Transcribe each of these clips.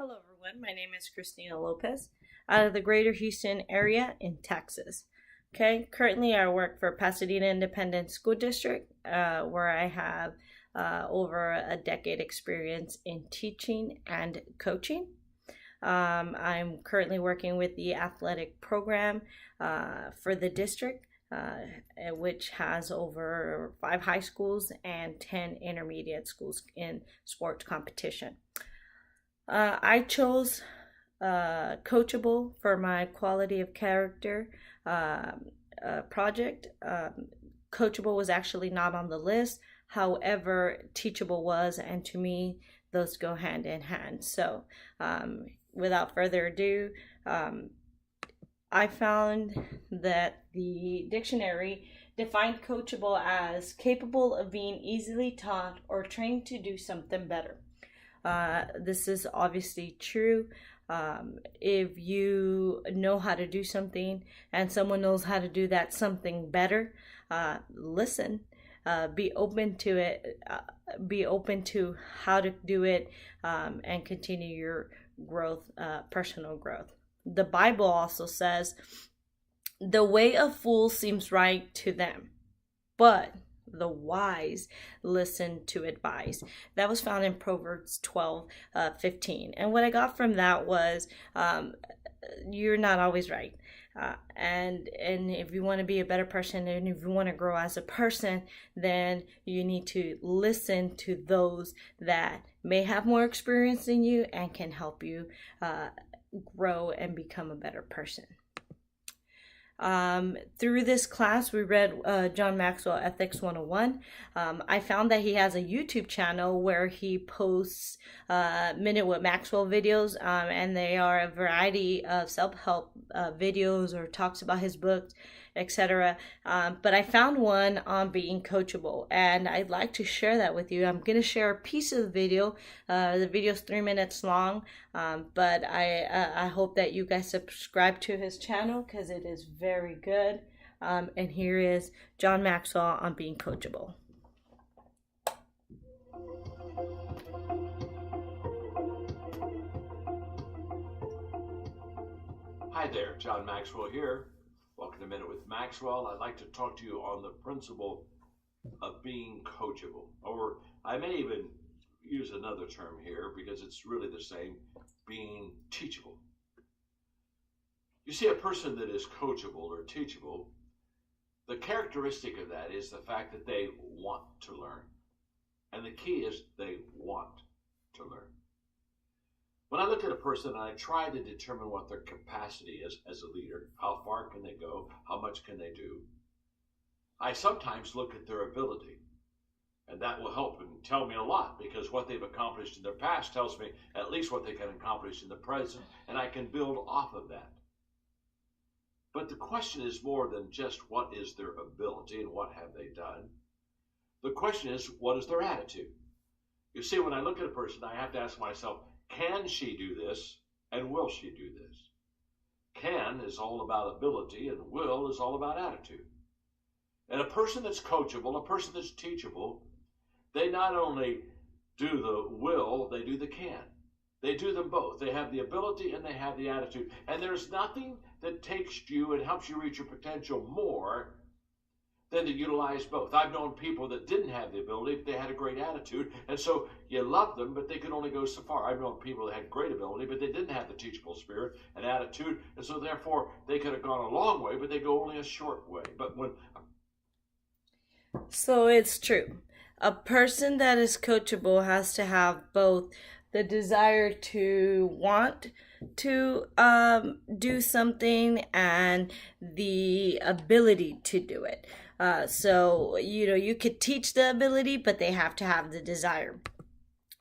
Hello, everyone. My name is Christina Lopez out of the greater Houston area in Texas. Okay, currently I work for Pasadena Independent School District, where I have over a decade experience in teaching and coaching. I'm currently working with the athletic program for the district, which has over 5 high schools and 10 intermediate schools in sports competition. I chose Coachable for my quality of character project. Coachable was actually not on the list. However, Teachable was, and to me, those go hand in hand. So, without further ado, I found that the dictionary defined coachable as capable of being easily taught or trained to do something better. This is obviously true. If you know how to do something and someone knows how to do that something better, listen. Be open to it. Be open to how to do it, and continue your growth, personal growth. The Bible also says, "The way of fools seems right to them, but the wise listen to advice." That was found in Proverbs 12:15. And what I got from that was, you're not always right. And if you want to be a better person and if you want to grow as a person, then you need to listen to those that may have more experience than you and can help you grow and become a better person. Through this class, we read John Maxwell Ethics 101. I found that he has a YouTube channel where he posts Minute with Maxwell videos, and they are a variety of self-help videos or talks about his books, etc. But I found one on being coachable, and I'd like to share that with you. I'm going to share a piece of the video. The video is 3 minutes long, but I hope that you guys subscribe to his channel because it is very good. And here is John Maxwell on being coachable. Hi there, John Maxwell here. Welcome to Minute with Maxwell. I'd like to talk to you on the principle of being coachable, or I may even use another term here because it's really the same, being teachable. You see, a person that is coachable or teachable, the characteristic of that is the fact that they want to learn. And the key is they want to learn. When I look at a person and I try to determine what their capacity is as a leader, how far can they go, how much can they do, I sometimes look at their ability. And that will help and tell me a lot, because what they've accomplished in their past tells me at least what they can accomplish in the present, and I can build off of that. But the question is more than just what is their ability and what have they done. The question is, what is their attitude? You see, when I look at a person, I have to ask myself, can she do this, and will she do this? Can is all about ability, and will is all about attitude. And a person that's coachable, a person that's teachable, they not only do the will, they do the can. They do them both. They have the ability and they have the attitude. And there's nothing that takes you and helps you reach your potential more than to utilize both. I've known people that didn't have the ability, but they had a great attitude, and so you love them, but they could only go so far. I've known people that had great ability, but they didn't have the teachable spirit and attitude, and so therefore they could have gone a long way, but they go only a short way. So it's true. A person that is coachable has to have both the desire to want to do something and the ability to do it. So, you could teach the ability, but they have to have the desire.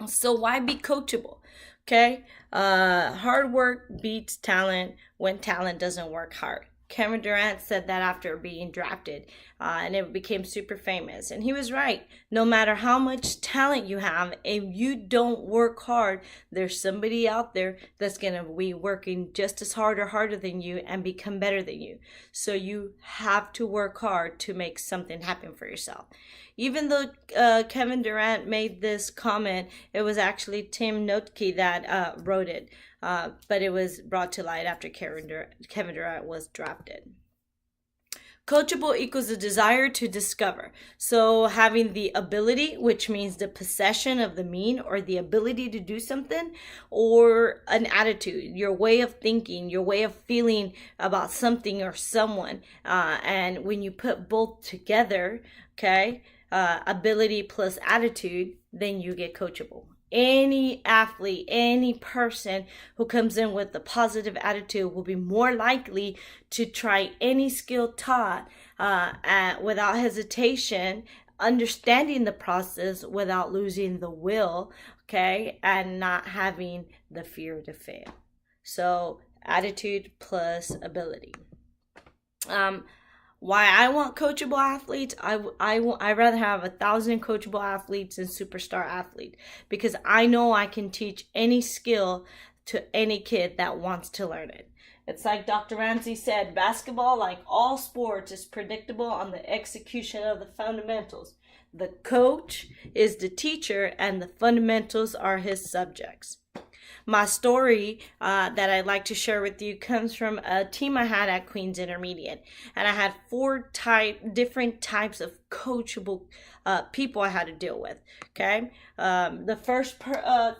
So why be coachable? Okay. Hard work beats talent when talent doesn't work hard. Kevin Durant said that after being drafted, and it became super famous. And he was right. No matter how much talent you have, if you don't work hard, there's somebody out there that's going to be working just as hard or harder than you and become better than you. So you have to work hard to make something happen for yourself. Even though Kevin Durant made this comment, it was actually Tim Noetke that wrote it, but it was brought to light after Kevin Durant was drafted. Coachable equals a desire to discover. So having the ability, which means the possession of the mean or the ability to do something, or an attitude, your way of thinking, your way of feeling about something or someone. And when you put both together, okay, ability plus attitude, then you get coachable. Any athlete, any person who comes in with a positive attitude will be more likely to try any skill taught without hesitation, understanding the process without losing the will, okay, and not having the fear to fail. So attitude plus ability. Why I want coachable athletes, I rather have 1,000 coachable athletes than superstar athlete, because I know I can teach any skill to any kid that wants to learn it. It's like Dr. Ramsey said, basketball, like all sports, is predictable on the execution of the fundamentals. The coach is the teacher and the fundamentals are his subjects. My story that I'd like to share with you comes from a team I had at Queens Intermediate. And I had 4 different types of coachable people I had to deal with. Okay. The first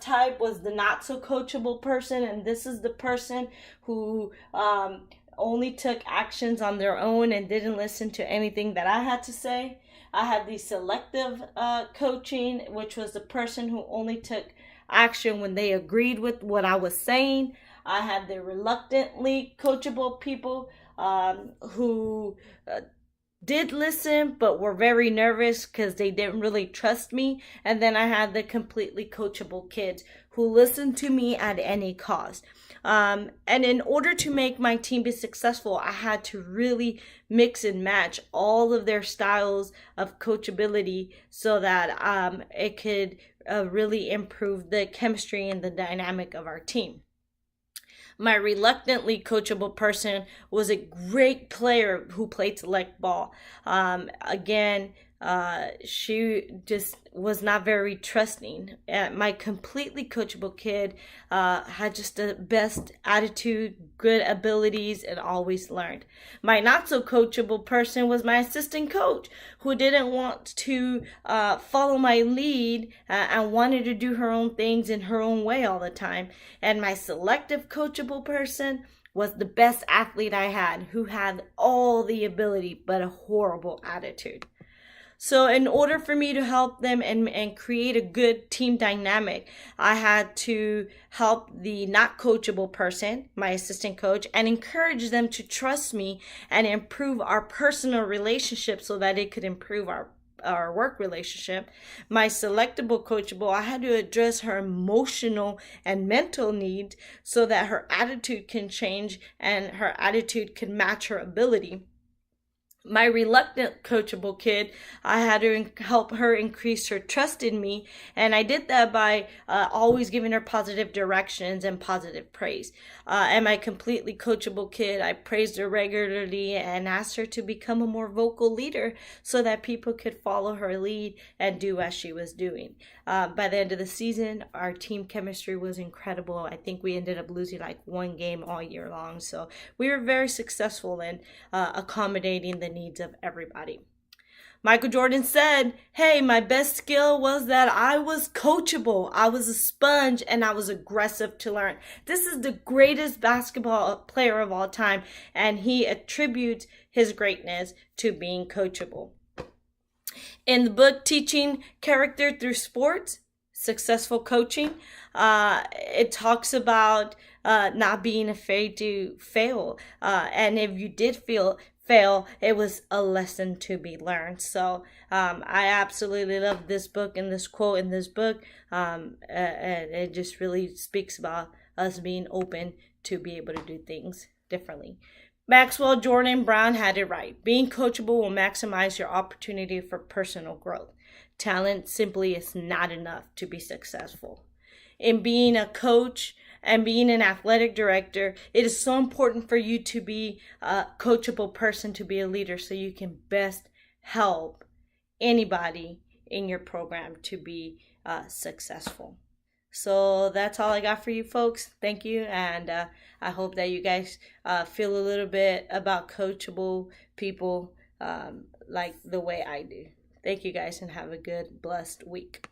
type was the not so coachable person. And this is the person who only took actions on their own and didn't listen to anything that I had to say. I had the selective coaching, which was the person who only took action when they agreed with what I was saying. I had the reluctantly coachable people who did listen but were very nervous because they didn't really trust me. And then I had the completely coachable kids who listened to me at any cost. And in order to make my team be successful, I had to really mix and match all of their styles of coachability so that it could really improve the chemistry and the dynamic of our team. My reluctantly coachable person was a great player who played select ball. She just was not very trusting. My completely coachable kid had just the best attitude, good abilities, and always learned. My not so coachable person was my assistant coach, who didn't want to follow my lead and wanted to do her own things in her own way all the time. And my selective coachable person was the best athlete I had, who had all the ability but a horrible attitude. So in order for me to help them and create a good team dynamic, I had to help the not coachable person, my assistant coach, and encourage them to trust me and improve our personal relationship so that it could improve our work relationship. My selectable coachable, I had to address her emotional and mental needs so that her attitude can change and her attitude can match her ability. My reluctant coachable kid, I had to help her increase her trust in me, and I did that by always giving her positive directions and positive praise. And my completely coachable kid, I praised her regularly and asked her to become a more vocal leader so that people could follow her lead and do as she was doing. By the end of the season, our team chemistry was incredible. I think we ended up losing like 1 game all year long. So we were very successful in accommodating the needs of everybody. Michael Jordan said, hey, my best skill was that I was coachable. I was a sponge and I was aggressive to learn. This is the greatest basketball player of all time, and he attributes his greatness to being coachable. In the book, Teaching Character Through Sports, Successful Coaching, it talks about not being afraid to fail. And if you did fail, it was a lesson to be learned. So I absolutely love this book and this quote in this book. And it just really speaks about us being open to be able to do things differently. Maxwell Jordan Brown had it right. Being coachable will maximize your opportunity for personal growth. Talent simply is not enough to be successful. In being a coach and being an athletic director, it is so important for you to be a coachable person, to be a leader, so you can best help anybody in your program to be successful. So that's all I got for you folks. Thank you. And I hope that you guys feel a little bit about coachable people like the way I do. Thank you guys and have a good, blessed week.